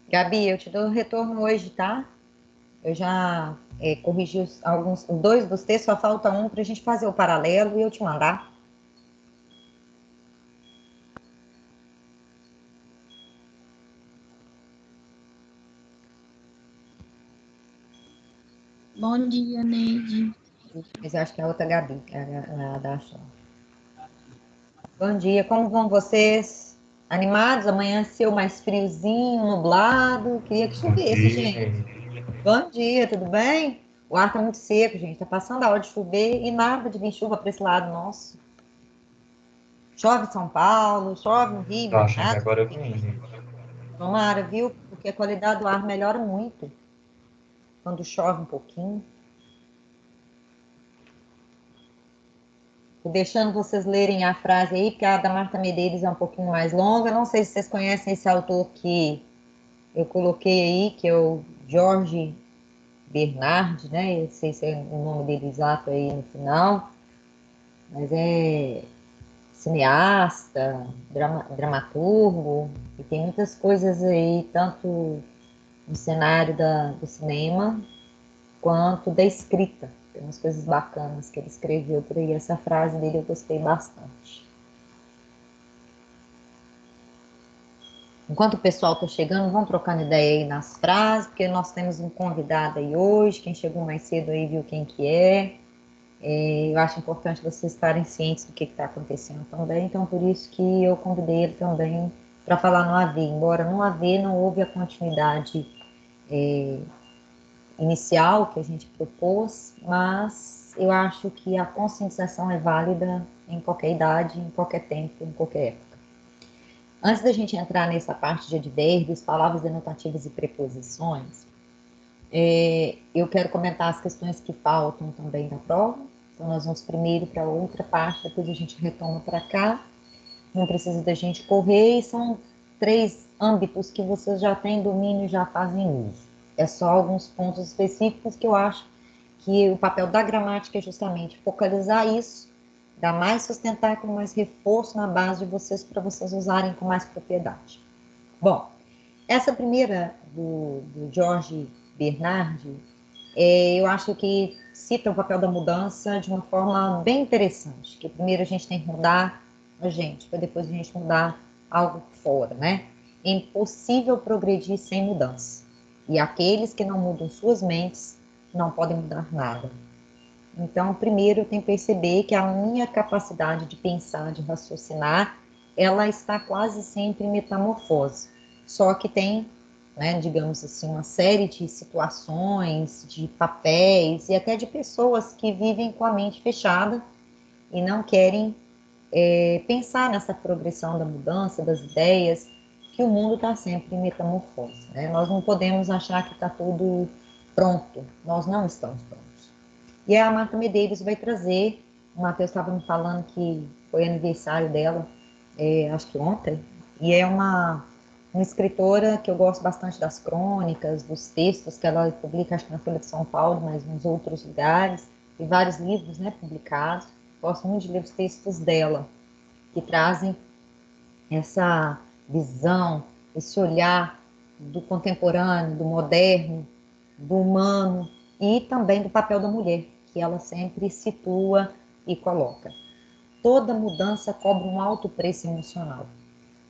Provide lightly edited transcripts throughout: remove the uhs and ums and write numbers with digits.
Gabi, eu te dou o retorno hoje, tá? Eu já corrigi os dois dos textos, só falta um para a gente fazer o paralelo e eu te mandar. Bom dia, Neide. Mas eu acho que é a outra Gabi, que é a da Chão. Bom dia, como vão vocês? Animados? Amanhã seu mais friozinho, nublado. Queria que Bom chovesse, dia, gente. Ney. Bom dia, tudo bem? O ar tá muito seco, gente. Tá passando a hora de chover e nada de vir chuva para esse lado nosso. Chove em São Paulo, chove no Rio, Tô achando que nada. agora eu vim, Ney. Tomara, viu? Porque a qualidade do ar melhora muito quando chove um pouquinho. Tô deixando vocês lerem a frase aí, porque a da Marta Medeiros é um pouquinho mais longa. Não sei se vocês conhecem esse autor que eu coloquei aí, que é o Jorge Bernardi, né? Eu não sei se é o nome dele exato aí no final, mas é cineasta, dramaturgo, e tem muitas coisas aí, tanto no cenário do cinema, quanto da escrita. Tem umas coisas bacanas que ele escreveu por aí. Essa frase dele eu gostei bastante. Enquanto o pessoal está chegando, vão trocando ideia aí nas frases, porque nós temos um convidado aí hoje. Quem chegou mais cedo aí viu quem que é. Eu acho importante vocês estarem cientes do que está acontecendo também, então por isso que eu convidei ele também para falar no AV, embora no AV não houve a continuidade inicial que a gente propôs, mas eu acho que a conscientização é válida em qualquer idade, em qualquer tempo, em qualquer época. Antes da gente entrar nessa parte de advérbios, palavras denotativas e preposições, eu quero comentar as questões que faltam também da prova. Então, nós vamos primeiro para outra parte, depois a gente retoma para cá. Não precisa da gente correr, e são 3 âmbitos que vocês já têm domínio e já fazem uso. É só alguns pontos específicos que eu acho que o papel da gramática é justamente focalizar isso, dar mais sustentáculo, mais reforço na base de vocês para vocês usarem com mais propriedade. Bom, essa primeira do Jorge Bernardi, eu acho que cita o papel da mudança de uma forma bem interessante, que primeiro a gente tem que mudar a gente, para depois a gente mudar algo fora, né? É impossível progredir sem mudança. E aqueles que não mudam suas mentes não podem mudar nada. Então, primeiro eu tenho que perceber que a minha capacidade de pensar, de raciocinar, ela está quase sempre em metamorfose. Só que tem, né, digamos assim, uma série de situações, de papéis e até de pessoas que vivem com a mente fechada e não querem pensar nessa progressão da mudança, das ideias, que o mundo está sempre em metamorfose. Né? Nós não podemos achar que está tudo pronto, nós não estamos prontos. E a Marta Medeiros vai trazer, o Matheus estava me falando que foi aniversário dela, acho que ontem, e é uma escritora que eu gosto bastante das crônicas, dos textos que ela publica, acho que na Folha de São Paulo, mas nos outros lugares, e vários livros, né, publicados. Gosto muito de ler os textos dela, que trazem essa visão, esse olhar do contemporâneo, do moderno, do humano e também do papel da mulher, que ela sempre situa e coloca. Toda mudança cobra um alto preço emocional.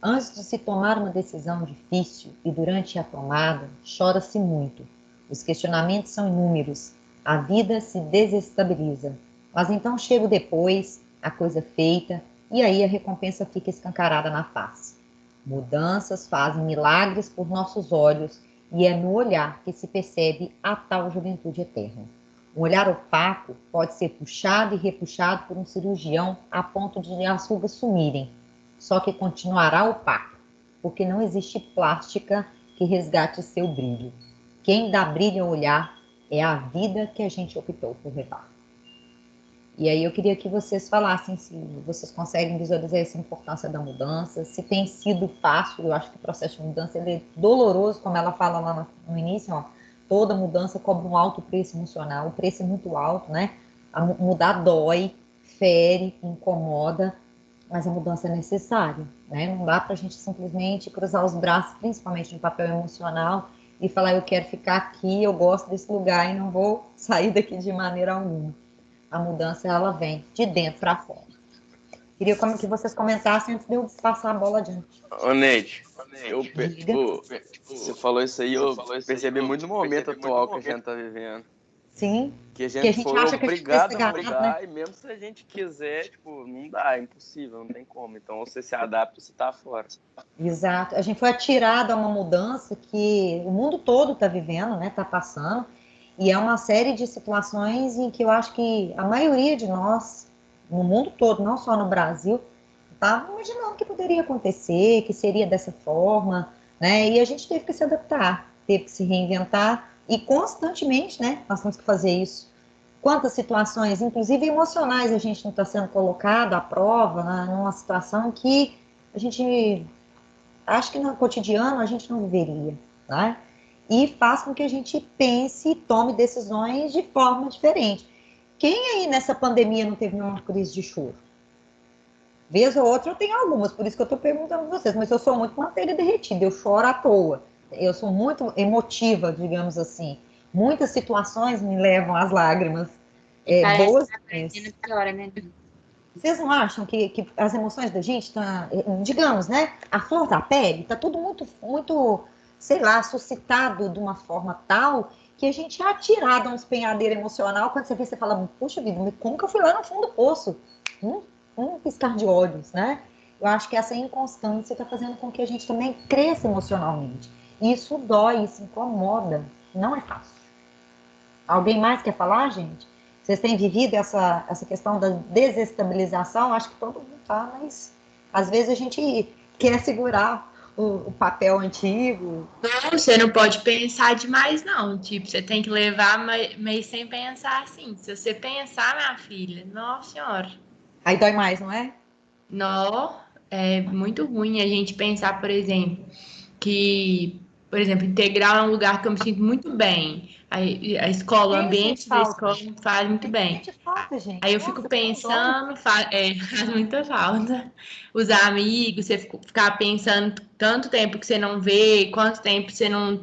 Antes de se tomar uma decisão difícil e durante a tomada, chora-se muito. Os questionamentos são inúmeros. A vida se desestabiliza. Mas então chega o depois, a coisa feita, e aí a recompensa fica escancarada na face. Mudanças fazem milagres por nossos olhos, e é no olhar que se percebe a tal juventude eterna. Um olhar opaco pode ser puxado e repuxado por um cirurgião a ponto de as rugas sumirem, só que continuará opaco, porque não existe plástica que resgate seu brilho. Quem dá brilho ao olhar é a vida que a gente optou por levar. E aí eu queria que vocês falassem se vocês conseguem visualizar essa importância da mudança, se tem sido fácil. Eu acho que o processo de mudança ele é doloroso, como ela fala lá no início, ó, toda mudança cobra um alto preço emocional, o preço é muito alto, né? Mudar dói, fere, incomoda, mas a mudança é necessária, né? Não dá para a gente simplesmente cruzar os braços, principalmente no papel emocional, e falar, eu quero ficar aqui, eu gosto desse lugar e não vou sair daqui de maneira alguma. A mudança, ela vem de dentro para fora. Queria que vocês comentassem antes de eu passar a bola adiante. Ô, Neide, Diga. você falou isso aí, eu percebi muito no momento atual que a gente tá vivendo. Sim, Que a que a gente gente foi acha que a gente precisa obrigado ser a ganhado, né? mudar, e mesmo se a gente quiser, tipo, não dá, é impossível, não tem como. Então, você se adapta, você tá fora. Exato. A gente foi atirado a uma mudança que o mundo todo está vivendo, né? Está passando. E é uma série de situações em que eu acho que a maioria de nós, no mundo todo, não só no Brasil, estava imaginando que poderia acontecer, que seria dessa forma, né? E a gente teve que se adaptar, teve que se reinventar e constantemente, né? Nós temos que fazer isso. Quantas situações, inclusive emocionais, a gente não está sendo colocado à prova, né, numa situação que a gente acho que no cotidiano a gente não viveria, né? E faz com que a gente pense e tome decisões de forma diferente. Quem aí nessa pandemia não teve nenhuma crise de choro? Vez ou outra eu tenho algumas, por isso que eu estou perguntando a vocês, mas eu sou muito manteiga derretida, eu choro à toa. Eu sou muito emotiva, digamos assim. Muitas situações me levam às lágrimas, E parece boas que a e quarentena piora, né? vocês não acham que as emoções da gente estão, digamos, né? A flor da pele, está tudo muito, muito, sei lá, suscitado de uma forma tal que a gente é atirado a um despenhadeiro emocional. Quando você vê, você fala, puxa vida, como que eu fui lá no fundo do poço? Piscar de olhos, né? Eu acho que essa inconstância está fazendo com que a gente também cresça emocionalmente. E isso dói, isso incomoda. Não é fácil. Alguém mais quer falar, gente? Vocês têm vivido essa questão da desestabilização? Acho que todo mundo está, mas às vezes a gente quer segurar o papel antigo. Não, você não pode pensar demais, não. Tipo, você tem que levar meio sem pensar assim. Se você pensar, minha filha, nossa senhora. Aí dói mais, não é? Não, é muito ruim a gente pensar, por exemplo, que, por exemplo, integral é um lugar que eu me sinto muito bem. A escola, o Sente ambiente da escola falta. me faz muito A gente bem. sente falta, gente. Aí eu fico Nossa, como dói. pensando, faz muita falta. Os amigos, você ficar pensando tanto tempo que você não vê, quanto tempo você não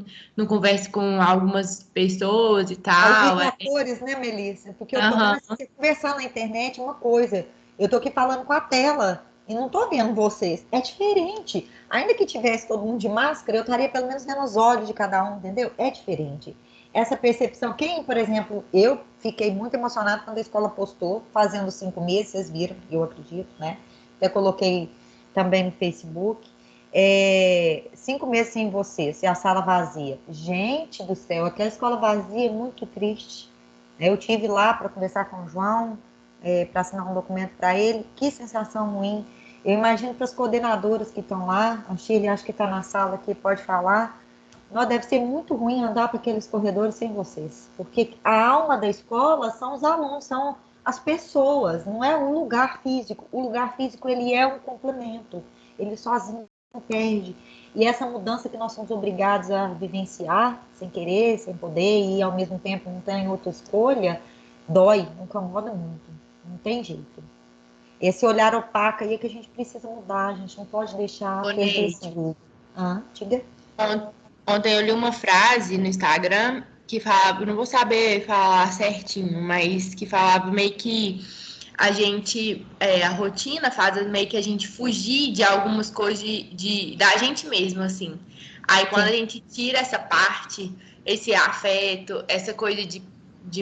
conversa com algumas pessoas e tal. Alguns atores, né, Melissa? Porque eu tô vendo Aham. assim, você conversar na internet uma coisa. Eu tô aqui falando com a tela e não tô vendo vocês. É diferente. Ainda que tivesse todo mundo de máscara, eu estaria pelo menos vendo os olhos de cada um, entendeu? É diferente. Essa percepção. Quem, por exemplo, eu fiquei muito emocionada quando a escola postou, fazendo 5 meses, vocês viram, eu acredito, né? Até coloquei também no Facebook. 5 meses sem vocês, e a sala vazia. Gente do céu, aquela escola vazia é muito triste. Eu tive lá para conversar com o João, para assinar um documento para ele. Que sensação ruim. Eu imagino para as coordenadoras que estão lá, a Shirley acho que está na sala aqui, pode falar. Não, deve ser muito ruim andar para aqueles corredores sem vocês, porque a alma da escola são os alunos, são as pessoas, não é um lugar físico. O lugar físico ele é um complemento, ele sozinho perde. E essa mudança que nós somos obrigados a vivenciar, sem querer, sem poder, e ao mesmo tempo não tem outra escolha, dói, incomoda muito. Não tem jeito. Esse olhar opaco aí é que a gente precisa mudar, a gente não pode deixar Ô, perder esse Neide, jogo. Ah, diga. ontem eu li uma frase no Instagram que falava, eu não vou saber falar certinho, mas que falava meio que a gente, a rotina faz meio que a gente fugir de algumas coisas da gente mesmo, assim. Aí quando a Sim. gente tira essa parte, esse afeto, essa coisa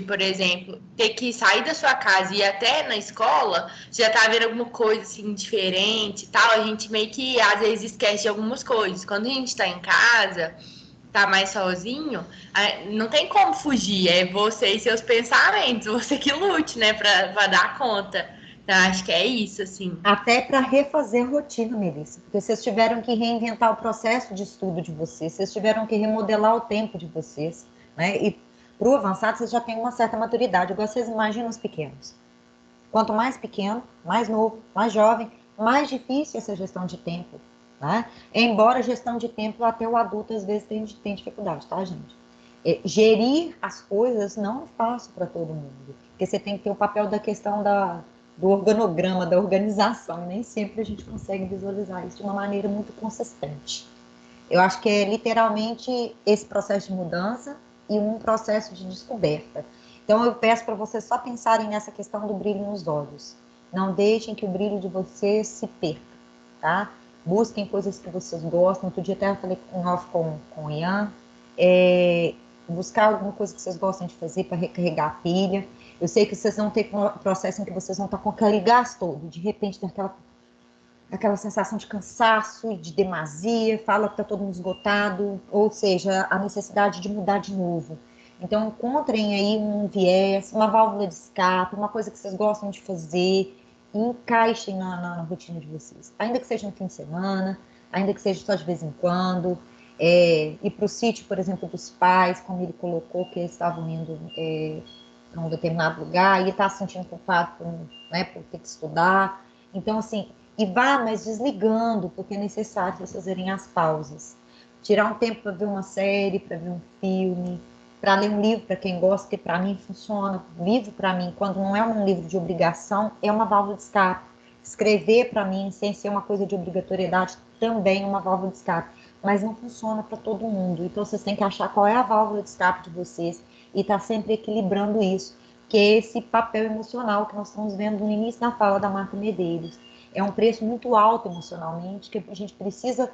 por exemplo, ter que sair da sua casa e ir até na escola, você já tá vendo alguma coisa assim diferente e tal, a gente meio que às vezes esquece de algumas coisas. Quando a gente tá em casa, tá mais sozinho, não tem como fugir, é você e seus pensamentos, você que lute, né, pra dar conta. Então, acho que é isso, assim. Até para refazer a rotina, Melissa, porque vocês tiveram que reinventar o processo de estudo de vocês, vocês tiveram que remodelar o tempo de vocês, né? E para o avançado, vocês já têm uma certa maturidade. Agora, vocês imaginam os pequenos. Quanto mais pequeno, mais novo, mais jovem, mais difícil essa gestão de tempo, né? Embora a gestão de tempo até o adulto às vezes tem dificuldade, tá, gente? Gerir as coisas não é fácil para todo mundo, porque você tem que ter o papel da questão do organograma, da organização. Nem sempre a gente consegue visualizar isso de uma maneira muito consistente. Eu acho que é literalmente esse processo de mudança e um processo de descoberta. Então eu peço para vocês só pensarem nessa questão do brilho nos olhos. Não deixem que o brilho de vocês se perca, tá? Busquem coisas que vocês gostam. Outro dia até eu falei em off com o Ian. Buscar alguma coisa que vocês gostam de fazer para recarregar a pilha. Eu sei que vocês vão ter um processo em que vocês vão estar com aquele gás todo. De repente, aquela sensação de cansaço e de demasia, fala que está todo mundo esgotado, ou seja, a necessidade de mudar de novo. Então, encontrem aí um viés, uma válvula de escape, uma coisa que vocês gostam de fazer e encaixem na rotina de vocês. Ainda que seja no fim de semana, ainda que seja só de vez em quando. Ir para o sítio, por exemplo, dos pais, como ele colocou, que eles estavam indo para um determinado lugar e está se sentindo culpado por ter que estudar. Então, assim, e vá, mas desligando, porque é necessário vocês fazerem as pausas. Tirar um tempo para ver uma série, para ver um filme, para ler um livro, para quem gosta, que para mim funciona. Livro, para mim, quando não é um livro de obrigação, é uma válvula de escape. Escrever, para mim, sem ser uma coisa de obrigatoriedade, também é uma válvula de escape. Mas não funciona para todo mundo. Então, vocês têm que achar qual é a válvula de escape de vocês e estar sempre equilibrando isso, que é esse papel emocional que nós estamos vendo no início da fala da Marta Medeiros. É um preço muito alto emocionalmente, que a gente precisa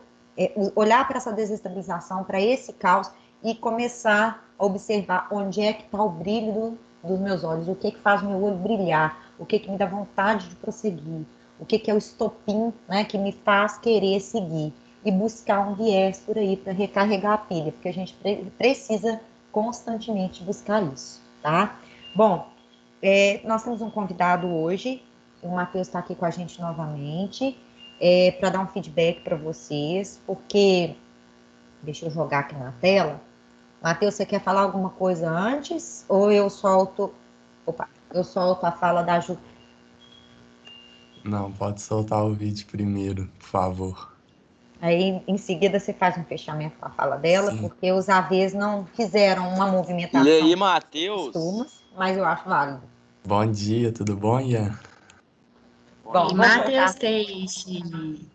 olhar para essa desestabilização, para esse caos e começar a observar onde é que está o brilho dos meus olhos, o que faz o meu olho brilhar, o que me dá vontade de prosseguir, o que é o estopim, né, que me faz querer seguir e buscar um viés por aí para recarregar a pilha, porque a gente precisa constantemente buscar isso, tá? Bom, nós temos um convidado hoje, o Matheus está aqui com a gente novamente, para dar um feedback para vocês, porque, deixa eu jogar aqui na tela. Matheus, você quer falar alguma coisa antes? Ou eu solto a fala da Ju? Não, pode soltar o vídeo primeiro, por favor. Aí, em seguida, você faz um fechamento com a fala dela, Sim. porque os AVs não fizeram uma E movimentação aí, que costuma, Matheus? mas eu acho válido. Bom dia, tudo bom, Ian? Bom, E vou Matheus soltar. Teixe.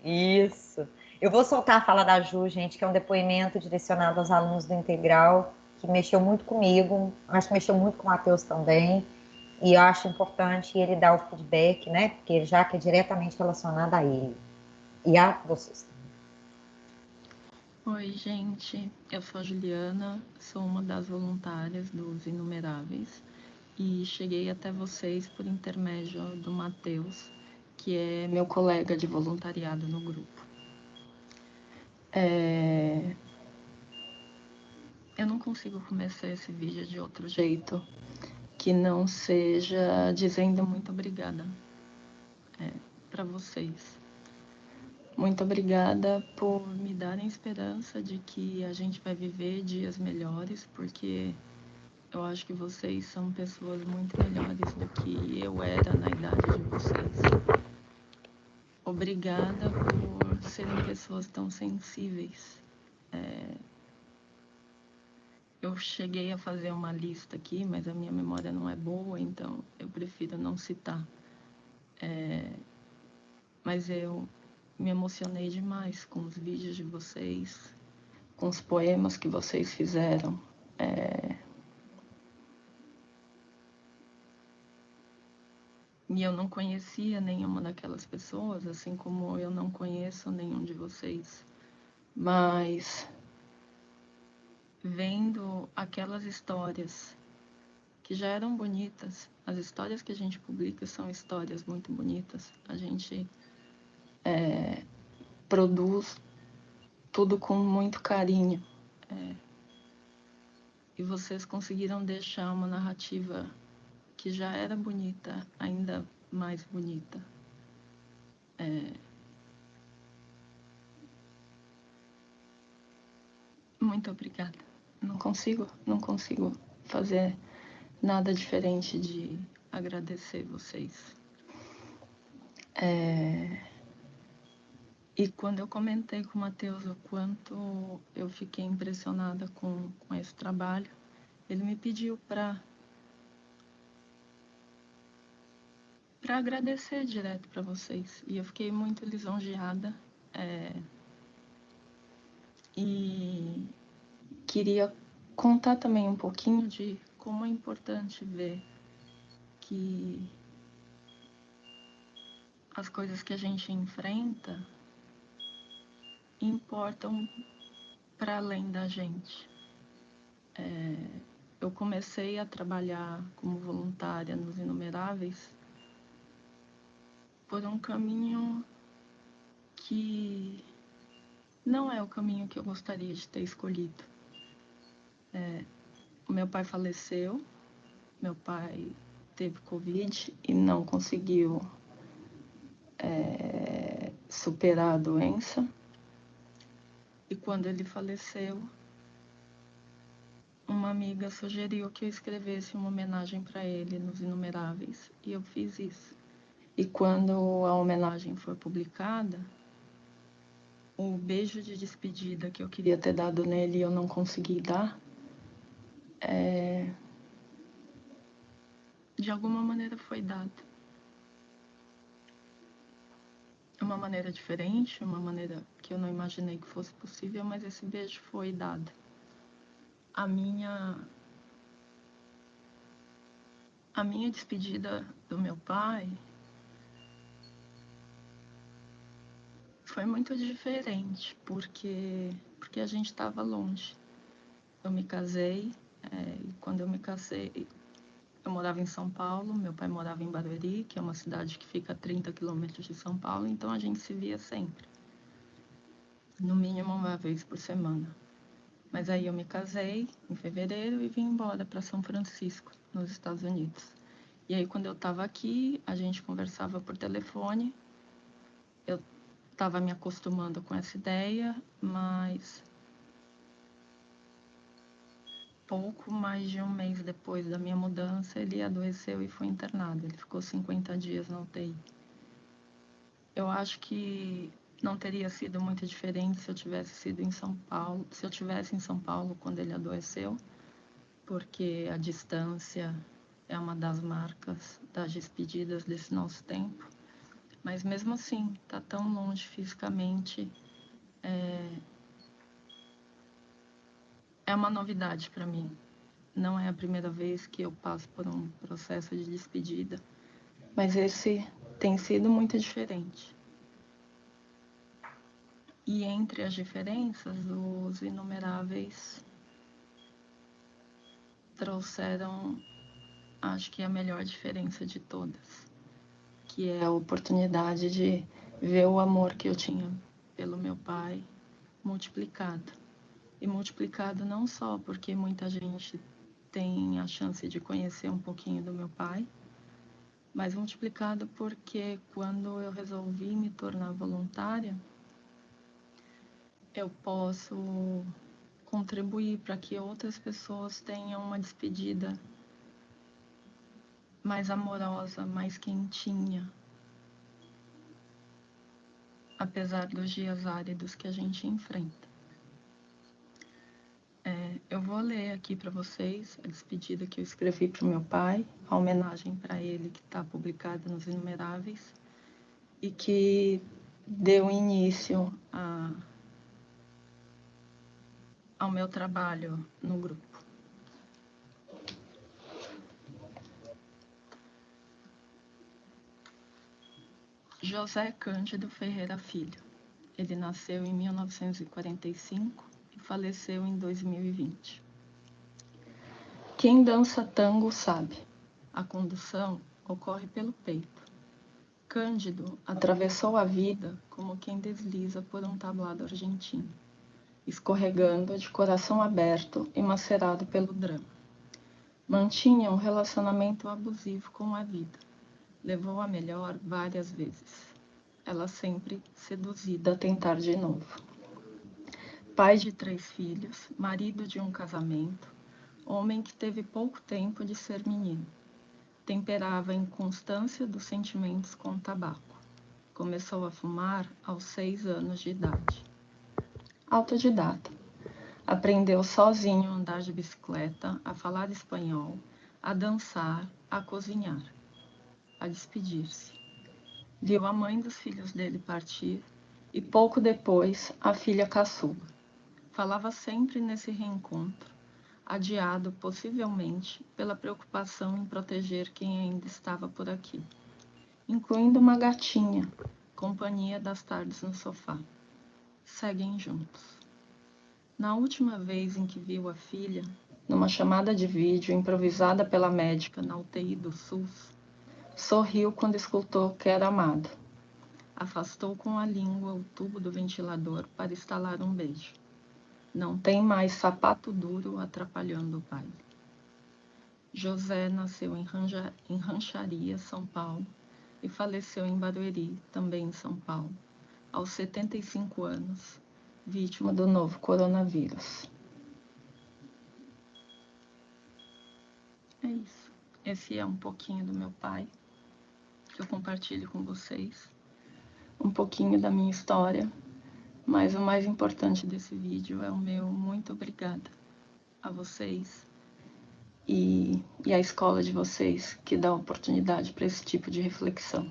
Isso. Eu vou soltar a fala da Ju, gente, que é um depoimento direcionado aos alunos do Integral, que mexeu muito comigo, acho que mexeu muito com o Matheus também, e eu acho importante ele dar o feedback, né, porque já que é diretamente relacionado a ele e a vocês. Oi, gente. Eu sou a Juliana, sou uma das voluntárias dos Inumeráveis e cheguei até vocês por intermédio do Matheus, que é meu colega de voluntariado no grupo. Eu não consigo começar esse vídeo de outro jeito que não seja dizendo muito obrigada para vocês. Muito obrigada por me darem esperança de que a gente vai viver dias melhores, porque eu acho que vocês são pessoas muito melhores do que eu era na idade de vocês. Obrigada por serem pessoas tão sensíveis. Eu cheguei a fazer uma lista aqui, mas a minha memória não é boa, então eu prefiro não citar. Mas eu me emocionei demais com os vídeos de vocês, com os poemas que vocês fizeram. E eu não conhecia nenhuma daquelas pessoas, assim como eu não conheço nenhum de vocês. Mas vendo aquelas histórias que já eram bonitas, as histórias que a gente publica são histórias muito bonitas. A gente produz tudo com muito carinho. E vocês conseguiram deixar uma narrativa que já era bonita, ainda mais bonita. Muito obrigada. Não consigo fazer nada diferente de agradecer vocês. E quando eu comentei com o Matheus o quanto eu fiquei impressionada com esse trabalho, ele me pediu para para agradecer direto para vocês. E eu fiquei muito lisonjeada. E queria contar também um pouquinho de como é importante ver que as coisas que a gente enfrenta importam para além da gente. Eu comecei a trabalhar como voluntária nos Inumeráveis por um caminho que não é o caminho que eu gostaria de ter escolhido. O meu pai faleceu, meu pai teve Covid e não conseguiu superar a doença. E quando ele faleceu, uma amiga sugeriu que eu escrevesse uma homenagem para ele nos Inumeráveis, e eu fiz isso. E quando a homenagem foi publicada, o beijo de despedida que eu queria ter dado nele e eu não consegui dar, de alguma maneira foi dado. Uma maneira diferente, uma maneira que eu não imaginei que fosse possível, mas esse beijo foi dado. A minha despedida do meu pai foi muito diferente, porque a gente estava longe. Eu me casei, e quando eu me casei, eu morava em São Paulo, meu pai morava em Barueri, que é uma cidade que fica a 30 quilômetros de São Paulo, então a gente se via sempre, no mínimo uma vez por semana. Mas aí eu me casei em fevereiro e vim embora para São Francisco, nos Estados Unidos. E aí quando eu estava aqui, a gente conversava por telefone, eu estava me acostumando com essa ideia, mas pouco mais de um mês depois da minha mudança, ele adoeceu e foi internado. Ele ficou 50 dias na UTI. Eu acho que não teria sido muito diferente se eu tivesse sido em São Paulo, se eu tivesse em São Paulo quando ele adoeceu, porque a distância é uma das marcas das despedidas desse nosso tempo. Mas mesmo assim, tá tão longe fisicamente, é uma novidade para mim. Não é a primeira vez que eu passo por um processo de despedida, mas esse tem sido muito diferente. E entre as diferenças, os Inumeráveis trouxeram, acho que a melhor diferença de todas, que é a oportunidade de ver o amor que eu tinha pelo meu pai multiplicado. E multiplicado não só porque muita gente tem a chance de conhecer um pouquinho do meu pai, mas multiplicado porque quando eu resolvi me tornar voluntária, eu posso contribuir para que outras pessoas tenham uma despedida mais amorosa, mais quentinha, apesar dos dias áridos que a gente enfrenta. Eu vou ler aqui para vocês a despedida que eu escrevi para o meu pai, a homenagem para ele que está publicada nos Inumeráveis e que deu início ao meu trabalho no grupo. José Cândido Ferreira Filho. Ele nasceu em 1945 e faleceu em 2020. Quem dança tango sabe. A condução ocorre pelo peito. Cândido atravessou a vida como quem desliza por um tablado argentino, escorregando de coração aberto e macerado pelo drama. Mantinha um relacionamento abusivo com a vida. Levou a melhor várias vezes. Ela sempre seduzida a tentar de novo. Pai de 3 filhos, marido de um casamento, homem que teve pouco tempo de ser menino. Temperava a inconstância dos sentimentos com tabaco. Começou a fumar aos 6 anos de idade. Autodidata. Aprendeu sozinho a andar de bicicleta, a falar espanhol, a dançar, a cozinhar. a despedir-se. Viu a mãe dos filhos dele partir e pouco depois a filha caçula. Falava sempre nesse reencontro, adiado possivelmente pela preocupação em proteger quem ainda estava por aqui, incluindo uma gatinha, companhia das tardes no sofá. Seguem juntos. Na última vez em que viu a filha, numa chamada de vídeo improvisada pela médica na UTI do SUS, sorriu quando escutou que era amado. Afastou com a língua o tubo do ventilador para instalar um beijo. Não tem mais sapato duro atrapalhando o baile. José nasceu em Rancharia, São Paulo, e faleceu em Barueri, também em São Paulo, aos 75 anos, vítima do novo coronavírus. É isso. Esse é um pouquinho do meu pai, que eu compartilho com vocês. Um pouquinho da minha história, mas o mais importante desse vídeo é o meu muito obrigada a vocês e a escola de vocês, que dá oportunidade para esse tipo de reflexão.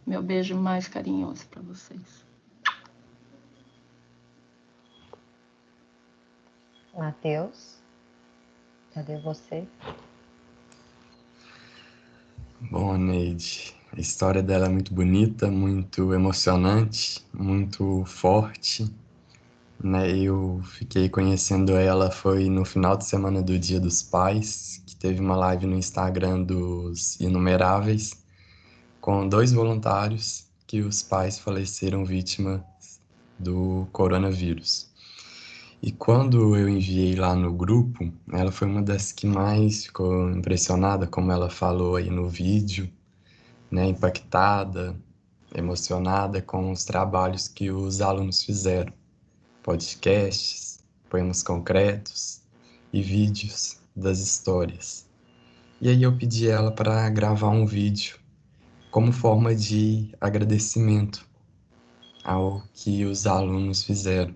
Meu beijo mais carinhoso para vocês. Matheus, cadê você? Bom, Neide, a história dela é muito bonita, muito emocionante, muito forte, né? Eu fiquei conhecendo ela foi no final de semana do Dia dos Pais, que teve uma live no Instagram dos Inumeráveis, com 2 voluntários que os pais faleceram vítimas do coronavírus. E quando eu enviei lá no grupo, ela foi uma das que mais ficou impressionada, como ela falou aí no vídeo, né, impactada, emocionada com os trabalhos que os alunos fizeram, podcasts, poemas concretos e vídeos das histórias. E aí eu pedi ela para gravar um vídeo como forma de agradecimento ao que os alunos fizeram.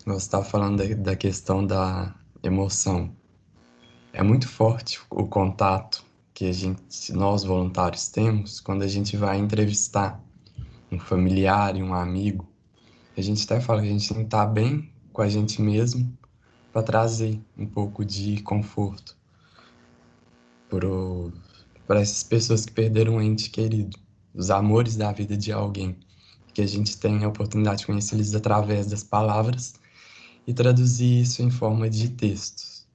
Você estava falando da questão da emoção. É muito forte o contato que nós voluntários temos quando a gente vai entrevistar um familiar e um amigo. A gente até fala que a gente tem que estar bem com a gente mesmo para trazer um pouco de conforto para essas pessoas que perderam um ente querido, os amores da vida de alguém, que a gente tem a oportunidade de conhecer eles através das palavras e traduzir isso em forma de textos.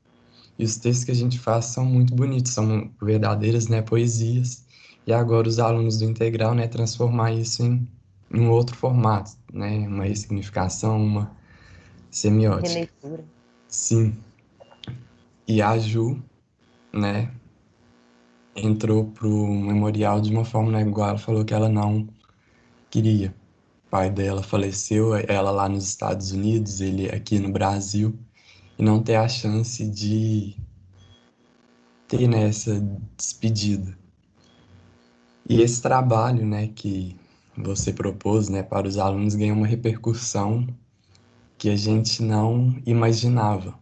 E os textos que a gente faz são muito bonitos, são verdadeiras, né, poesias. E agora os alunos do Integral, né, transformar isso em um outro formato, né, uma ressignificação, uma semiótica. Releitura. Sim. E a Ju, né, entrou pro memorial de uma forma, né, igual ela falou que ela não queria. O pai dela faleceu, ela lá nos Estados Unidos, ele aqui no Brasil, e não ter a chance de ter, né, essa despedida. E esse trabalho, né, que você propôs, né, para os alunos ganhou uma repercussão que a gente não imaginava.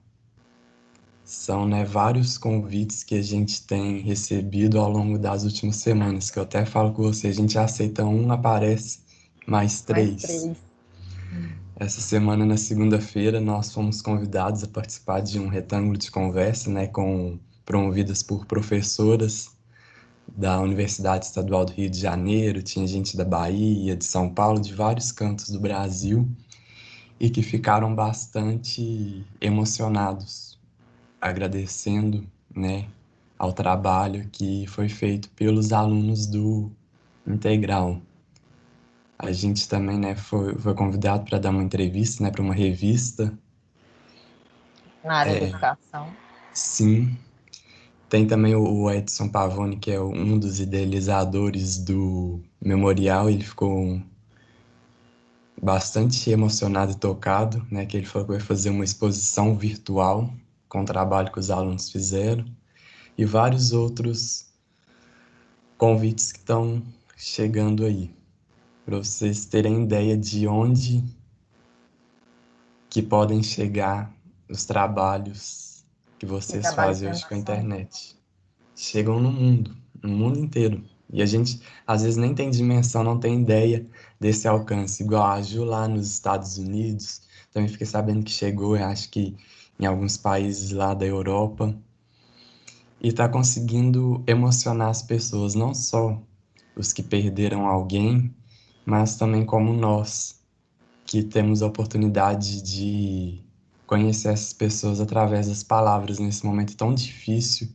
São, né, vários convites que a gente tem recebido ao longo das últimas semanas, que eu até falo com você, a gente aceita um, aparece mais 3. Essa semana, na segunda-feira, nós fomos convidados a participar de um retângulo de conversa, né, promovidas por professoras da Universidade Estadual do Rio de Janeiro, tinha gente da Bahia, de São Paulo, de vários cantos do Brasil, e que ficaram bastante emocionados, agradecendo, né, ao trabalho que foi feito pelos alunos do Integral. A gente também, né, foi convidado para dar uma entrevista, né, para uma revista. Na área da educação. Sim. Tem também o Edson Pavone, que é um dos idealizadores do memorial. Ele ficou bastante emocionado e tocado, né, que ele falou que vai fazer uma exposição virtual com o trabalho que os alunos fizeram. E vários outros convites que estão chegando aí, para vocês terem ideia de onde que podem chegar os trabalhos que vocês trabalho de fazem hoje com a educação. internet. Chegam no mundo inteiro. E a gente, às vezes, nem tem dimensão, não tem ideia desse alcance. Igual a Ju lá nos Estados Unidos, também fiquei sabendo que chegou, eu acho que em alguns países lá da Europa, e está conseguindo emocionar as pessoas, não só os que perderam alguém, mas também como nós, que temos a oportunidade de conhecer essas pessoas através das palavras nesse momento tão difícil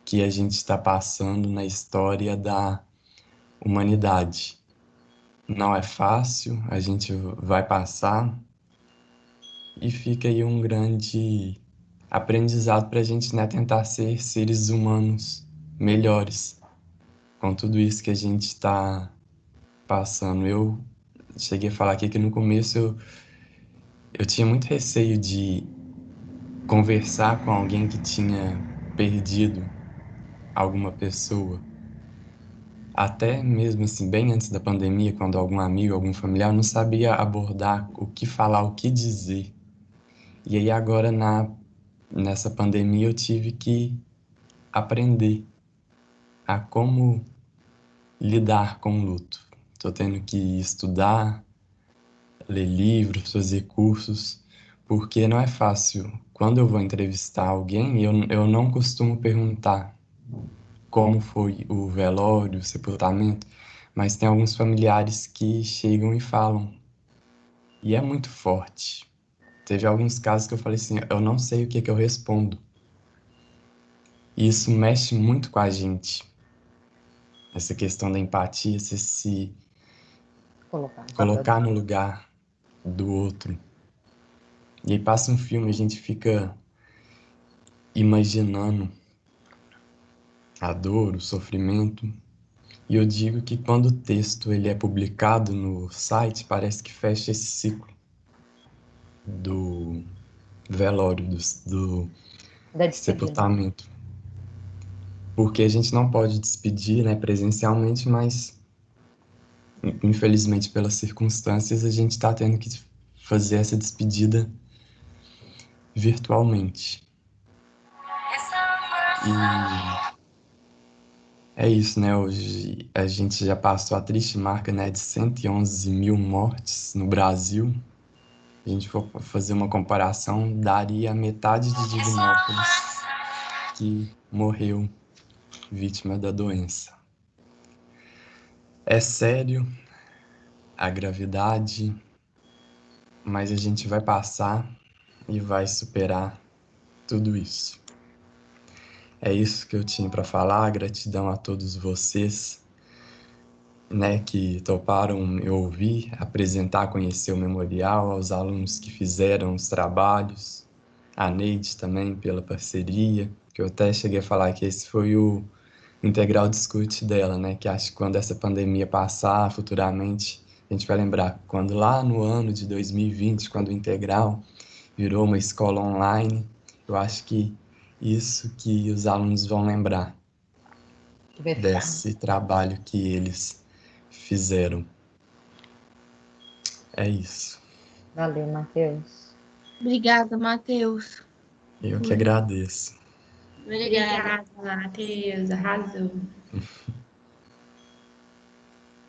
que a gente está passando na história da humanidade. Não é fácil, a gente vai passar e fica aí um grande aprendizado para a gente, né, tentar ser seres humanos melhores com tudo isso que a gente está passando. Eu cheguei a falar aqui que no começo eu tinha muito receio de conversar com alguém que tinha perdido alguma pessoa. Até mesmo assim, bem antes da pandemia, quando algum amigo, algum familiar não sabia abordar o que falar, o que dizer. E aí agora nessa pandemia eu tive que aprender a como lidar com o luto. Estou tendo que estudar, ler livros, fazer cursos, porque não é fácil. Quando eu vou entrevistar alguém, eu não costumo perguntar como foi o velório, o sepultamento, mas tem alguns familiares que chegam e falam. E é muito forte. Teve alguns casos que eu falei assim, eu não sei o que que eu respondo. E isso mexe muito com a gente. Essa questão da empatia, você se Colocar no papel colocar do no outro. lugar do outro. E aí passa um filme, a gente fica imaginando a dor, o sofrimento. E eu digo que quando o texto ele é publicado no site, parece que fecha esse ciclo do velório, do Da despedida. sepultamento. Porque a gente não pode despedir, né, presencialmente, mas infelizmente pelas circunstâncias a gente está tendo que fazer essa despedida virtualmente. E é isso, né? Hoje a gente já passou a triste marca, né, de 111 mil mortes no Brasil. Se a gente for fazer uma comparação, daria a metade de Divinópolis que morreu vítima da doença. É sério a gravidade, mas a gente vai passar e vai superar tudo isso. É isso que eu tinha para falar. Gratidão a todos vocês, né, que toparam me ouvir, apresentar, conhecer o memorial, aos alunos que fizeram os trabalhos, a Neide também pela parceria, que eu até cheguei a falar que esse foi o Integral Discute dela, né, que acho que quando essa pandemia passar futuramente, a gente vai lembrar quando lá no ano de 2020, quando o Integral virou uma escola online, eu acho que isso que os alunos vão lembrar Que vai ficar. desse trabalho que eles fizeram. É isso. Valeu, Matheus. Obrigada, Matheus. Eu que agradeço. Obrigada, Matheus. Arrasou.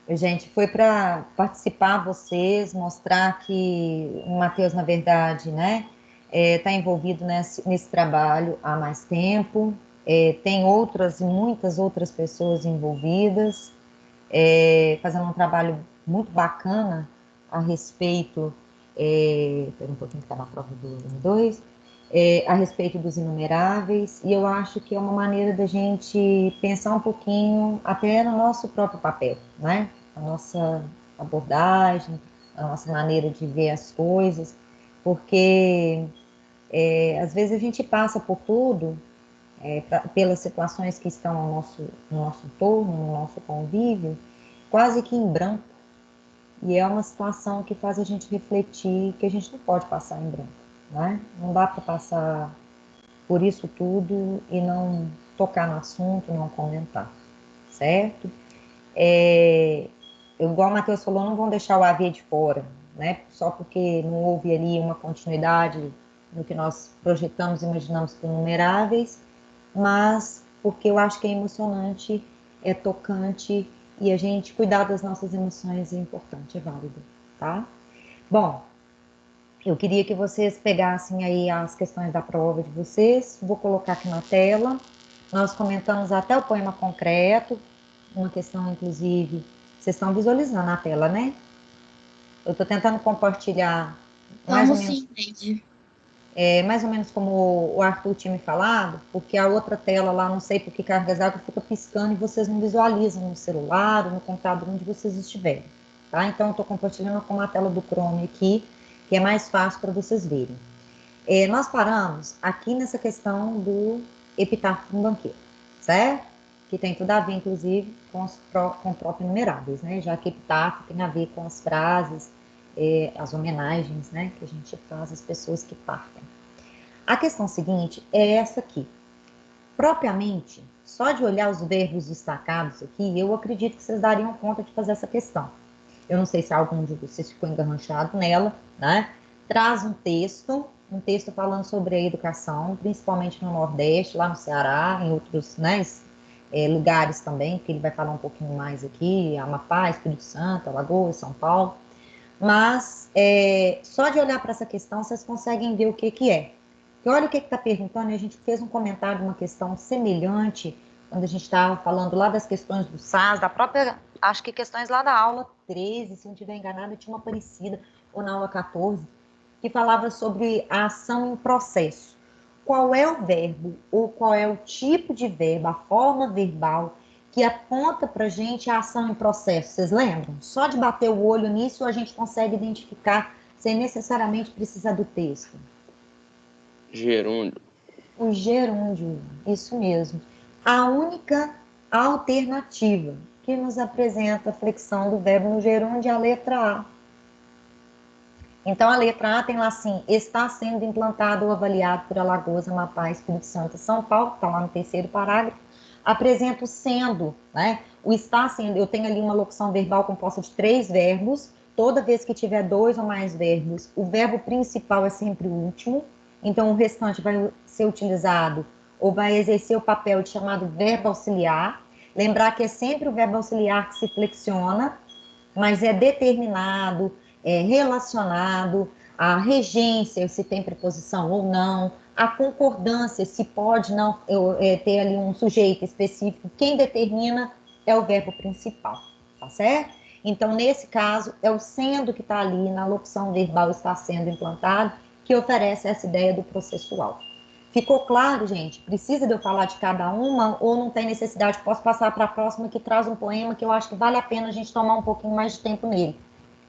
Gente, foi para participar vocês, mostrar que o Matheus, na verdade, né, está envolvido nesse trabalho há mais tempo, tem outras, muitas outras pessoas envolvidas, fazendo um trabalho muito bacana a respeito, espera um pouquinho que está na prova do 2, a respeito dos inumeráveis, e eu acho que é uma maneira da gente pensar um pouquinho até no nosso próprio papel, né? A nossa abordagem, a nossa maneira de ver as coisas, porque às vezes a gente passa por tudo, pelas situações que estão no nosso entorno, no nosso convívio, quase que em branco. E é uma situação que faz a gente refletir que a gente não pode passar em branco, né? Não dá para passar por isso tudo e não tocar no assunto, não comentar, certo? Igual o Matheus falou, não vão deixar o AV de fora, né? Só porque não houve ali uma continuidade no que nós projetamos, imaginamos por inumeráveis, mas porque eu acho que é emocionante é tocante e a gente cuidar das nossas emoções é importante, é válido, tá? Bom, eu queria que vocês pegassem aí as questões da prova de vocês, vou colocar aqui na tela. Nós comentamos até o poema concreto, uma questão, inclusive, vocês estão visualizando na tela, né? Eu estou tentando compartilhar mais ou Vamos menos, sim, Neide. mais ou menos como o Arthur tinha me falado, porque a outra tela lá, não sei por que cargas d'água, fica piscando e vocês não visualizam no celular ou no computador onde vocês estiverem, tá? Então, eu estou compartilhando com a tela do Chrome aqui, que é mais fácil para vocês verem. Nós paramos aqui nessa questão do epitáfio do banqueiro, certo? Que tem tudo a ver, inclusive, com proto-numeráveis, né? Já que epitáfio tem a ver com as frases, as homenagens, né? Que a gente faz às pessoas que partem. A questão seguinte é essa aqui. Propriamente, só de olhar os verbos destacados aqui, eu acredito que vocês dariam conta de fazer essa questão. Eu não sei se algum de vocês ficou engarranchado nela, né? Traz um texto falando sobre a educação, principalmente no Nordeste, lá no Ceará, em outros, né, lugares também, que ele vai falar um pouquinho mais aqui, Amapá, Espírito Santo, Alagoas, São Paulo. Mas só de olhar para essa questão, vocês conseguem ver o que que é. Porque olha o que está perguntando, e a gente fez um comentário, uma questão semelhante, quando a gente estava falando lá das questões do SAS, da própria, acho que questões lá da aula 13, se não estiver enganada, tinha uma parecida, ou na aula 14, que falava sobre a ação em processo. Qual é o verbo, ou qual é o tipo de verbo, a forma verbal, que aponta para a gente a ação em processo? Vocês lembram? Só de bater o olho nisso, a gente consegue identificar, sem necessariamente precisar do texto. Gerúndio. O gerúndio, isso mesmo. A única alternativa que nos apresenta a flexão do verbo no gerúndio é a letra A. Então, a letra A tem lá assim, está sendo implantado ou avaliado por Alagoas, Amapá, Espírito Santo e São Paulo, está lá no terceiro parágrafo. Apresento sendo, né? O está sendo, eu tenho ali uma locução verbal composta de 3 verbos. Toda vez que tiver 2 ou mais verbos, o verbo principal é sempre o último. Então, o restante vai ser utilizado ou vai exercer o papel de chamado verbo auxiliar. Lembrar que é sempre o verbo auxiliar que se flexiona, mas é determinado, relacionado, a regência, se tem preposição ou não, a concordância, se pode não ter ali um sujeito específico, quem determina é o verbo principal, tá certo? Então, nesse caso, é o sendo que está ali na locução verbal está sendo implantado, que oferece essa ideia do processual. Ficou claro, gente? Precisa de eu falar de cada uma ou não tem necessidade? Posso passar para a próxima que traz um poema que eu acho que vale a pena a gente tomar um pouquinho mais de tempo nele.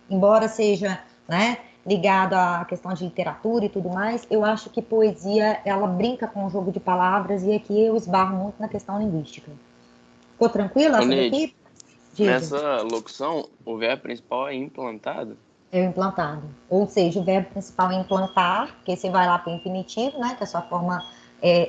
Embora seja, né, ligado à questão de literatura e tudo mais, eu acho que poesia, ela brinca com o jogo de palavras e aqui eu esbarro muito na questão linguística. Ficou tranquila essa Neide, daqui? Diga. nessa locução, o verbo principal é implantado? É o implantado. Ou seja, o verbo principal é implantar, que você vai lá para o infinitivo, né, que é a sua forma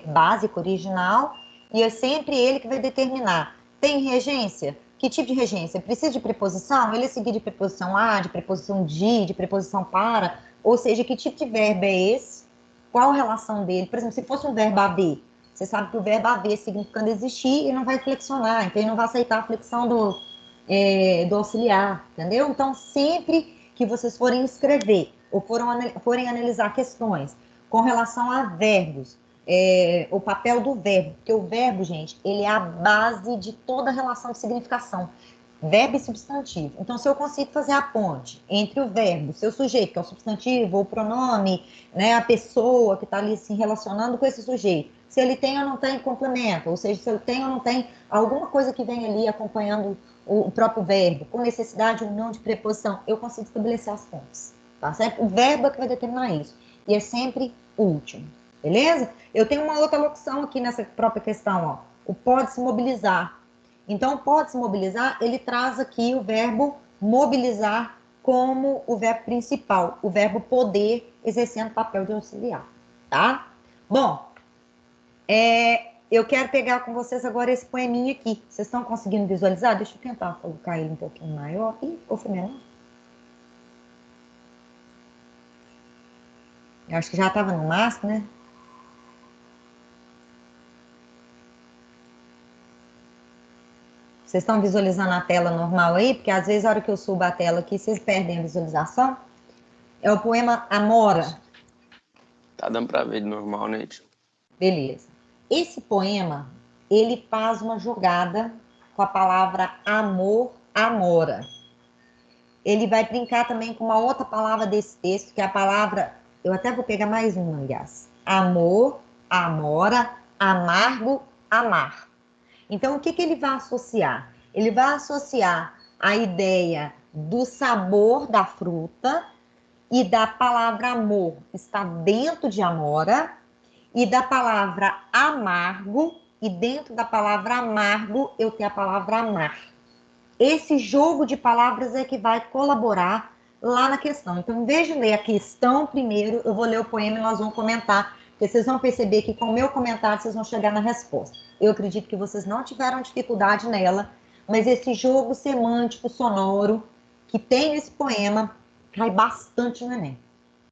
básica, original, e é sempre ele que vai determinar. Tem regência? Que tipo de regência? Precisa de preposição? Ele é seguido de preposição a, de preposição de preposição para, ou seja, que tipo de verbo é esse? Qual a relação dele? Por exemplo, se fosse um verbo haver, você sabe que o verbo haver significando existir e não vai flexionar, então ele não vai aceitar a flexão do auxiliar, entendeu? Então, sempre que vocês forem escrever ou forem analisar questões com relação a verbos, o papel do verbo, porque o verbo, gente, ele é a base de toda a relação de significação. Verbo e substantivo. Então, se eu consigo fazer a ponte entre o verbo, seu sujeito, que é o substantivo, ou o pronome, né, a pessoa que está ali se relacionando com esse sujeito, se ele tem ou não tem complemento, ou seja, se ele tem ou não tem alguma coisa que vem ali acompanhando o próprio verbo, com necessidade ou não de preposição, eu consigo estabelecer as fontes, tá certo? O verbo é que vai determinar isso. E é sempre o último, beleza? Eu tenho uma outra locução aqui nessa própria questão, ó. O pode se mobilizar. Então, pode se mobilizar, ele traz aqui o verbo mobilizar como o verbo principal, o verbo poder exercendo o papel de auxiliar, tá? Bom, eu quero pegar com vocês agora esse poeminha aqui. Vocês estão conseguindo visualizar? Deixa eu tentar colocar ele um pouquinho maior. Ih, ou foi menor? Eu acho que já estava no máximo, né? Vocês estão visualizando a tela normal aí? Porque às vezes, a hora que eu subo a tela aqui, vocês perdem a visualização. É o poema Amora. Tá dando pra ver de normal, né, tio? Beleza. Esse poema, ele faz uma jogada com a palavra amor, amora. Ele vai brincar também com uma outra palavra desse texto, que é a palavra, eu até vou pegar mais uma, aliás. Amor, amora, amargo, amar. Então, o que ele vai associar? Ele vai associar a ideia do sabor da fruta e da palavra amor, está dentro de amora, e da palavra amargo, e dentro da palavra amargo eu tenho a palavra amar. Esse jogo de palavras é que vai colaborar lá na questão. Então, em vez de ler a questão primeiro, eu vou ler o poema e nós vamos comentar, porque vocês vão perceber que com o meu comentário vocês vão chegar na resposta. Eu acredito que vocês não tiveram dificuldade nela, mas esse jogo semântico, sonoro, que tem nesse poema, cai bastante no Enem.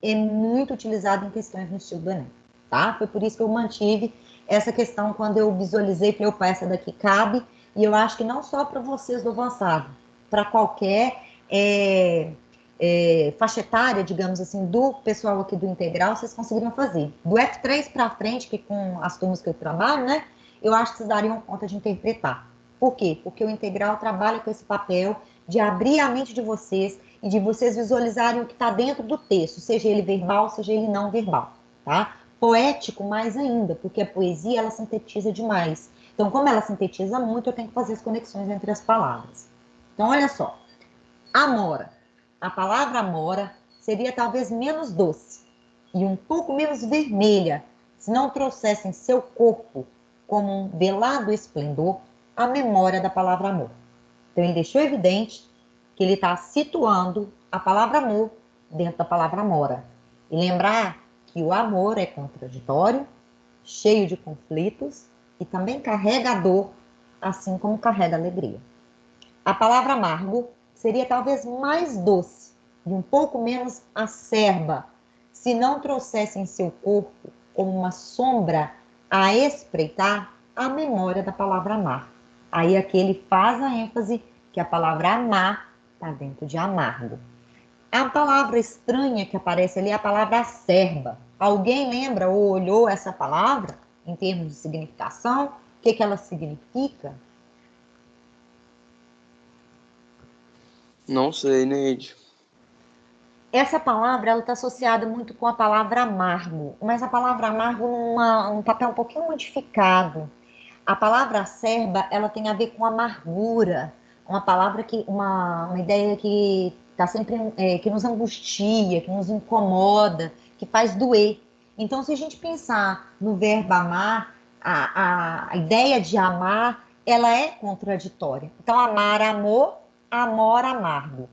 É muito utilizado em questões no estilo do Enem, tá? Foi por isso que eu mantive essa questão quando eu visualizei, falei, opa, essa daqui cabe, e eu acho que não só para vocês do avançado, para qualquer faixa etária, digamos assim, do pessoal aqui do integral, vocês conseguiriam fazer. Do F3 para frente, que com as turmas que eu trabalho, né, eu acho que vocês dariam conta de interpretar. Por quê? Porque o integral trabalha com esse papel de abrir a mente de vocês e de vocês visualizarem o que está dentro do texto, seja ele verbal, seja ele não verbal, tá? Poético mais ainda, porque a poesia, ela sintetiza demais. Então, como ela sintetiza muito, eu tenho que fazer as conexões entre as palavras. Então, olha só. Amora. A palavra amora seria talvez menos doce e um pouco menos vermelha, se não trouxesse em seu corpo, como um velado esplendor, a memória da palavra amor. Então, ele deixou evidente que ele está situando a palavra amor dentro da palavra amora. E lembrar que o amor é contraditório, cheio de conflitos e também carrega a dor, assim como carrega a alegria. A palavra amargo seria talvez mais doce e um pouco menos acerba, se não trouxesse em seu corpo como uma sombra a espreitar a memória da palavra amar. Aí aqui ele faz a ênfase que a palavra amar está dentro de amargo. A palavra estranha que aparece ali é a palavra acerba. Alguém lembra ou olhou essa palavra em termos de significação? O que ela significa? Não sei, Neide. Essa palavra está associada muito com a palavra amargo, mas a palavra amargo num papel um pouquinho modificado. A palavra acerba, ela tem a ver com amargura, uma palavra que, uma ideia que está sempre, que nos angustia, que nos incomoda, que faz doer. Então, se a gente pensar no verbo amar, a ideia de amar, ela é contraditória. Então, amar, amor, amor, amargo.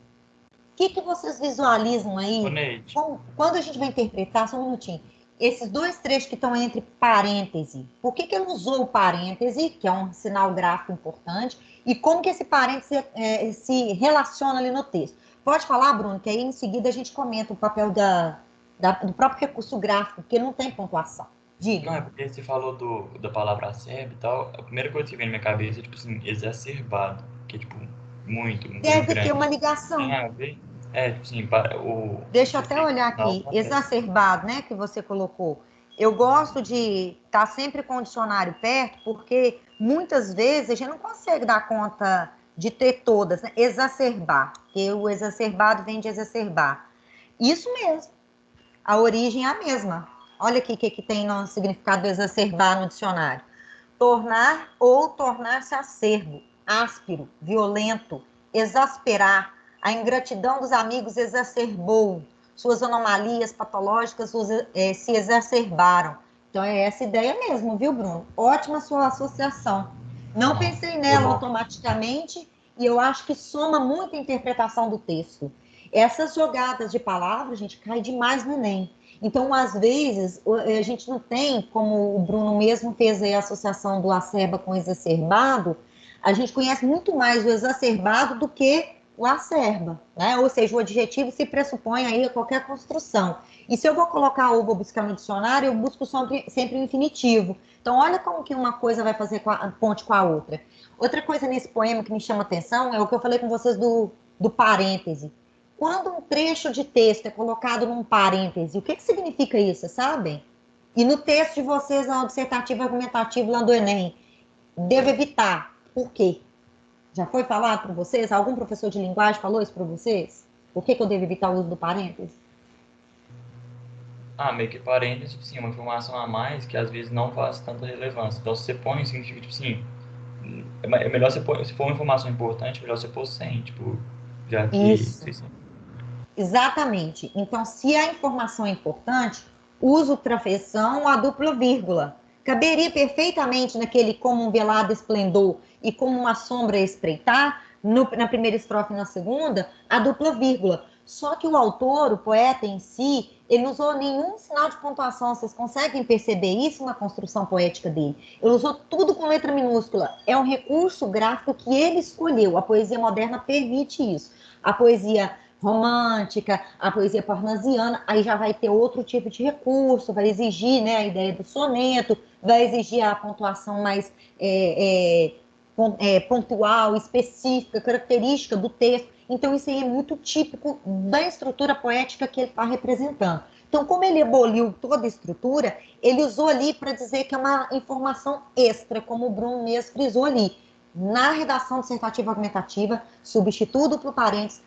O que vocês visualizam aí? Quando a gente vai interpretar, só um minutinho, esses dois trechos que estão entre parêntese, por que ele usou o parêntese, que é um sinal gráfico importante, e como que esse parêntese se relaciona ali no texto? Pode falar, Bruno, que aí em seguida a gente comenta o papel do próprio recurso gráfico, porque não tem pontuação. Diga. Não, é porque você falou da palavra acerba e tal, a primeira coisa que vem na minha cabeça é, tipo assim, exacerbado, que é, tipo, muito Deve grande. ter uma ligação. Tem a ver? Tipo assim, Deixa eu até olhar aqui, exacerbado, né, que você colocou. Eu gosto de estar sempre com o dicionário perto, porque muitas vezes a gente não consegue dar conta de ter todas, né? Exacerbar, porque o exacerbado vem de exacerbar. Isso mesmo, a origem é a mesma. Olha aqui o que tem no significado do exacerbar no dicionário. Tornar ou tornar-se acerbo, áspero, violento, exasperar. A ingratidão dos amigos exacerbou, suas anomalias patológicas se exacerbaram. Então é essa ideia mesmo, viu, Bruno? Ótima sua associação. Não pensei nela automaticamente e eu acho que soma muito a interpretação do texto. Essas jogadas de palavras, gente, cai demais no Enem. Então, às vezes, a gente não tem, como o Bruno mesmo fez aí a associação do acerba com exacerbado, a gente conhece muito mais o exacerbado do que o acerba, né? Ou seja, o adjetivo se pressupõe aí a qualquer construção. E se eu vou colocar ou vou buscar no dicionário, eu busco sempre o infinitivo. Então, olha como que uma coisa vai fazer ponte com a outra. Outra coisa nesse poema que me chama atenção é o que eu falei com vocês do parêntese. Quando um trecho de texto é colocado num parêntese, o que significa isso, vocês sabem? E no texto de vocês, no dissertativo argumentativo lá do Enem, devo evitar. Por quê? Já foi falado para vocês? Algum professor de linguagem falou isso para vocês? Por que eu devo evitar o uso do parêntese? Meio que parênteses, tipo assim, uma informação a mais que às vezes não faz tanta relevância. Então, se você põe, significa, tipo assim, é melhor você pôr, se for uma informação importante, é melhor você pôr sem, tipo, já que... Isso. Exatamente. Então, se a informação é importante, uso travessão ou a dupla vírgula. Caberia perfeitamente naquele como um velado esplendor e como uma sombra a espreitar, na primeira estrofe e na segunda, a dupla vírgula. Só que o autor, o poeta em si, ele não usou nenhum sinal de pontuação. Vocês conseguem perceber isso na construção poética dele? Ele usou tudo com letra minúscula. É um recurso gráfico que ele escolheu. A poesia moderna permite isso. A poesia romântica, a poesia parnasiana, aí já vai ter outro tipo de recurso, vai exigir, né, a ideia do soneto, vai exigir a pontuação mais pontual, específica, característica do texto. Então, isso aí é muito típico da estrutura poética que ele está representando. Então, como ele aboliu toda a estrutura, ele usou ali para dizer que é uma informação extra, como o Bruno mesmo frisou ali. Na redação dissertativa argumentativa, substitui o duplo parênteses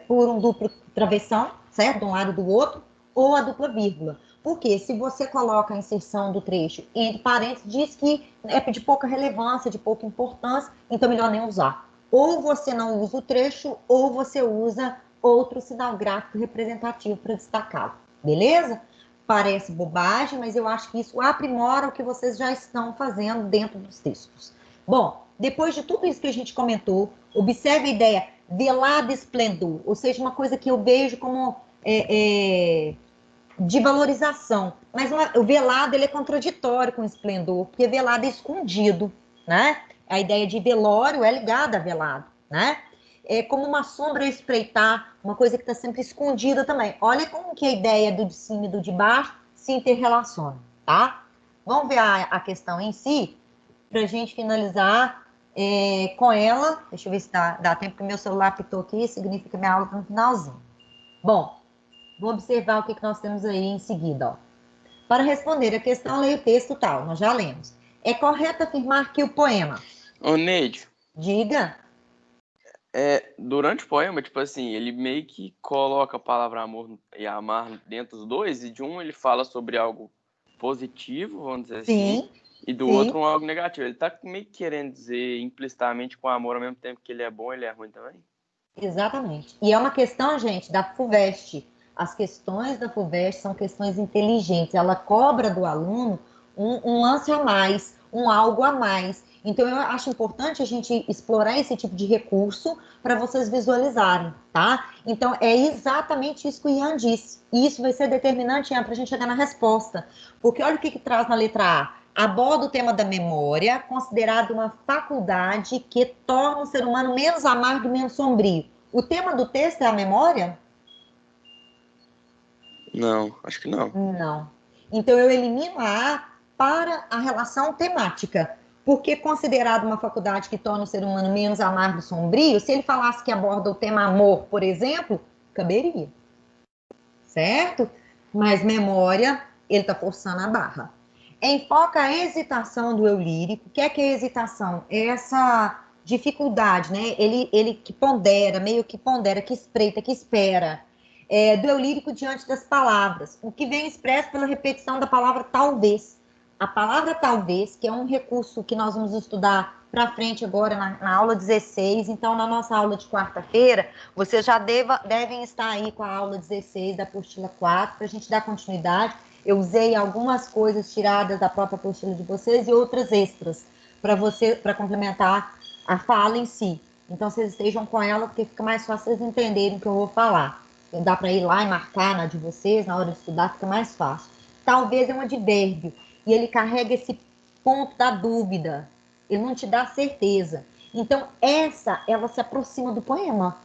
por um duplo travessão, certo? De um lado e do outro, ou a dupla vírgula. Porque se você coloca a inserção do trecho entre parênteses, diz que é de pouca relevância, de pouca importância, então melhor nem usar. Ou você não usa o trecho, ou você usa outro sinal gráfico representativo para destacá-lo. Beleza? Parece bobagem, mas eu acho que isso aprimora o que vocês já estão fazendo dentro dos textos. Bom, depois de tudo isso que a gente comentou, observe a ideia velado esplendor, ou seja, uma coisa que eu vejo como de valorização. Mas o velado ele é contraditório com o esplendor, porque velado é escondido, né? A ideia de velório é ligada a velado, né? É como uma sombra a espreitar, uma coisa que está sempre escondida também. Olha como que a ideia do de cima e do de baixo se interrelacionam, tá? Vamos ver a questão em si, para a gente finalizar com ela. Deixa eu ver se dá tempo, que meu celular apitou aqui, significa que minha aula está no finalzinho. Bom, vamos observar o que nós temos aí em seguida. Ó. Para responder a questão, leia o texto tal, nós já lemos. É correto afirmar que o poema... Ô, Neide. Diga. Durante o poema, tipo assim, ele meio que coloca a palavra amor e amar dentro dos dois, e de um ele fala sobre algo positivo, vamos dizer assim, e do outro algo negativo. Ele tá meio que querendo dizer implicitamente com o amor ao mesmo tempo que ele é bom, ele é ruim também? Exatamente. E é uma questão, gente, da FUVEST. As questões da FUVEST são questões inteligentes. Ela cobra do aluno um lance a mais, um algo a mais. Então, eu acho importante a gente explorar esse tipo de recurso para vocês visualizarem, tá? Então, é exatamente isso que o Ian disse. E isso vai ser determinante, Ian, para a gente chegar na resposta. Porque olha o que traz na letra A. Aborda o tema da memória, considerado uma faculdade que torna o ser humano menos amargo e menos sombrio. O tema do texto é a memória? Não, acho que não. Não. Então, eu elimino a A para a relação temática. Porque considerado uma faculdade que torna o ser humano menos amargo e sombrio, se ele falasse que aborda o tema amor, por exemplo, caberia. Certo? Mas memória, ele está forçando a barra. Enfoca a hesitação do eu lírico. O que é a hesitação? É essa dificuldade, né? Ele que pondera, meio que pondera, que espreita, que espera. Do eu lírico diante das palavras. O que vem expresso pela repetição da palavra talvez. A palavra talvez, que é um recurso que nós vamos estudar para frente agora na aula 16. Então, na nossa aula de quarta-feira, vocês já devem estar aí com a aula 16 da apostila 4, para a gente dar continuidade. Eu usei algumas coisas tiradas da própria apostila de vocês e outras extras para complementar a fala em si. Então, vocês estejam com ela, porque fica mais fácil vocês entenderem o que eu vou falar. Dá para ir lá e marcar na de vocês, na hora de estudar, fica mais fácil. Talvez é um advérbio, e ele carrega esse ponto da dúvida. Ele não te dá certeza. Então, ela se aproxima do poema.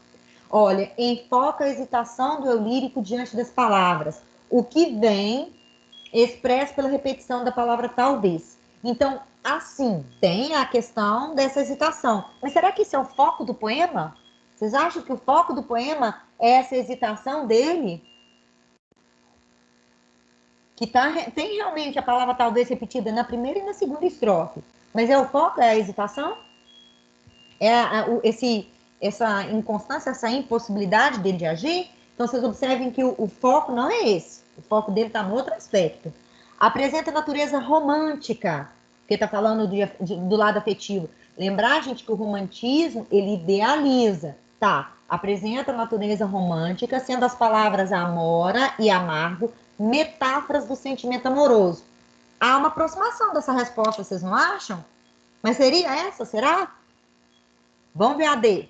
Olha, enfoca a hesitação do eu lírico diante das palavras. o que vem expresso pela repetição da palavra talvez. Então, assim, tem a questão dessa hesitação. Mas será que isso é o foco do poema? Vocês acham que o foco do poema é essa hesitação dele? Que tem realmente a palavra talvez repetida na primeira e na segunda estrofe. Mas o foco é a hesitação? Essa inconstância, essa impossibilidade dele de agir? Então, vocês observem que o foco não é esse. O foco dele está no outro aspecto. Apresenta natureza romântica, porque está falando do lado afetivo. Lembrar, gente, que o romantismo, ele idealiza. Tá, apresenta natureza romântica, sendo as palavras amora e amargo metáforas do sentimento amoroso. Há uma aproximação dessa resposta, vocês não acham? Mas seria essa, será? Vamos ver a D.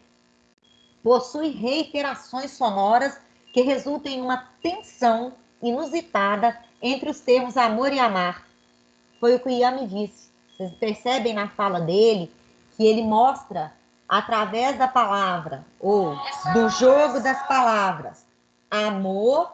Possui reiterações sonoras que resultam em uma tensão inusitada entre os termos amor e amar. Foi o que o Ian me disse. Vocês percebem na fala dele que ele mostra, através da palavra, ou do jogo das palavras, amor,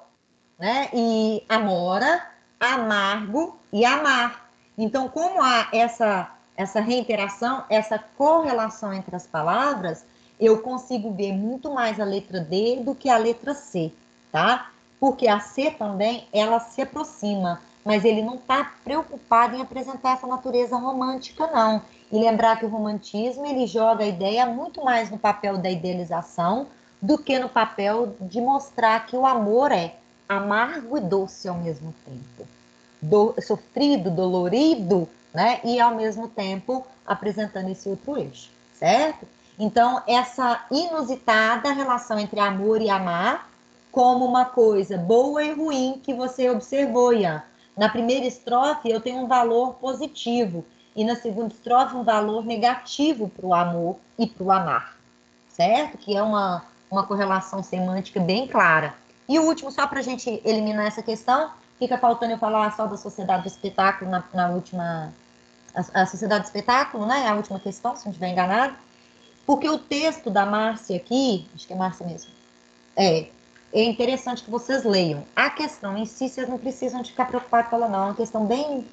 né, e amora, amargo e amar. Então, como há essa reiteração, essa correlação entre as palavras, eu consigo ver muito mais a letra D do que a letra C, tá? Porque a C também, ela se aproxima, mas ele não está preocupado em apresentar essa natureza romântica, não. E lembrar que o romantismo, ele joga a ideia muito mais no papel da idealização do que no papel de mostrar que o amor é amargo e doce ao mesmo tempo. Sofrido, dolorido, né? E ao mesmo tempo apresentando esse outro eixo, certo? Então, essa inusitada relação entre amor e amar, como uma coisa boa e ruim que você observou, Ian. Na primeira estrofe, eu tenho um valor positivo, e na segunda estrofe, um valor negativo para o amor e para o amar, certo? Que é uma correlação semântica bem clara. E o último, só para a gente eliminar essa questão, fica faltando eu falar só da Sociedade do Espetáculo na última... A Sociedade do Espetáculo, né? A última questão, se não estiver enganado. Porque o texto da Márcia aqui, acho que é Márcia mesmo, é interessante que vocês leiam. A questão em si, vocês não precisam de ficar preocupados com ela, não. É uma questão bem,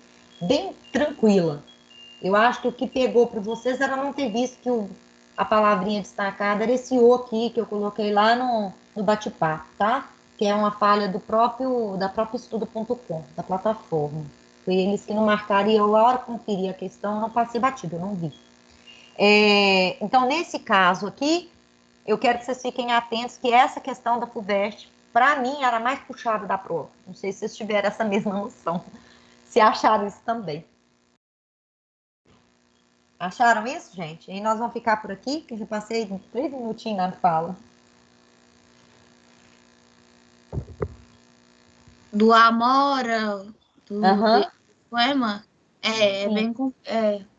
bem tranquila. Eu acho que o que pegou para vocês era não ter visto que a palavrinha destacada era esse O aqui, que eu coloquei lá no bate-papo, tá? Que é uma falha da própria estudo.com, da plataforma. Foi eles que não marcaram e eu, a hora que conferi a questão, eu não passei batido, eu não vi. Então, nesse caso aqui, eu quero que vocês fiquem atentos que essa questão da FUVEST, para mim, era mais puxada da prova. Não sei se vocês tiveram essa mesma noção. Se acharam isso também. Acharam isso, gente? E nós vamos ficar por aqui, que eu já passei 3 minutinhos na fala. Do Amora, do poema,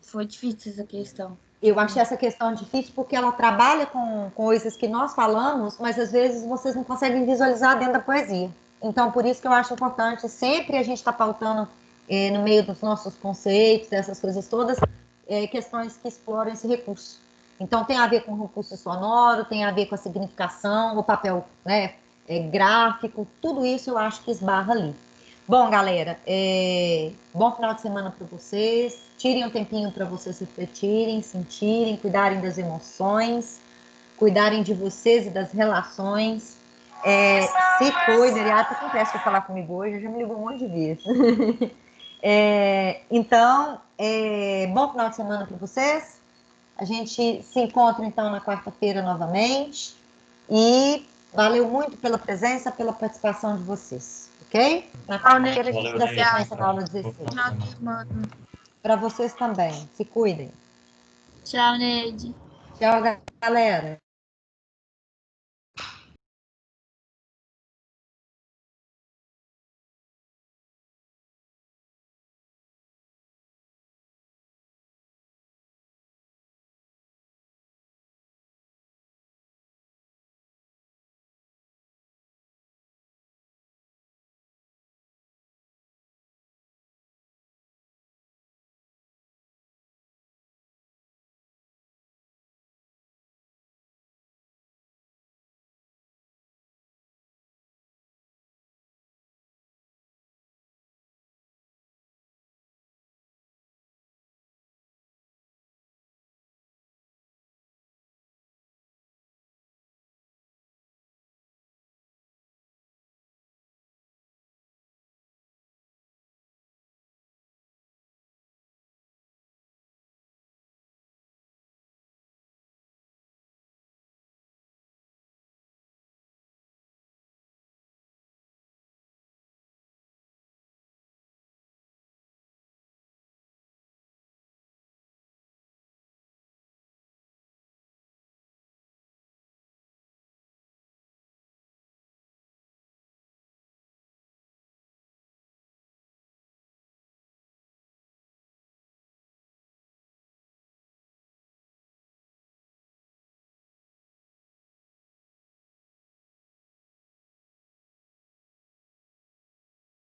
foi difícil essa questão. Eu achei essa questão difícil porque ela trabalha com coisas que nós falamos, mas às vezes vocês não conseguem visualizar dentro da poesia. Então, por isso que eu acho importante sempre a gente estar pautando no meio dos nossos conceitos, essas coisas todas, questões que exploram esse recurso. Então, tem a ver com o recurso sonoro, tem a ver com a significação, o papel, né, gráfico, tudo isso eu acho que esbarra ali. Bom, galera, bom final de semana para vocês. Tirem um tempinho para vocês refletirem, sentirem, cuidarem das emoções, cuidarem de vocês e das relações. Se cuidem, ele está com pressa para falar comigo hoje, já me ligou um monte de vezes. Então, bom final de semana para vocês. A gente se encontra, então, na quarta-feira novamente. E valeu muito pela presença, pela participação de vocês, ok? Na quarta-feira a gente dá sequência na aula 16. Para vocês também. Se cuidem. Tchau, Neide. Tchau, galera.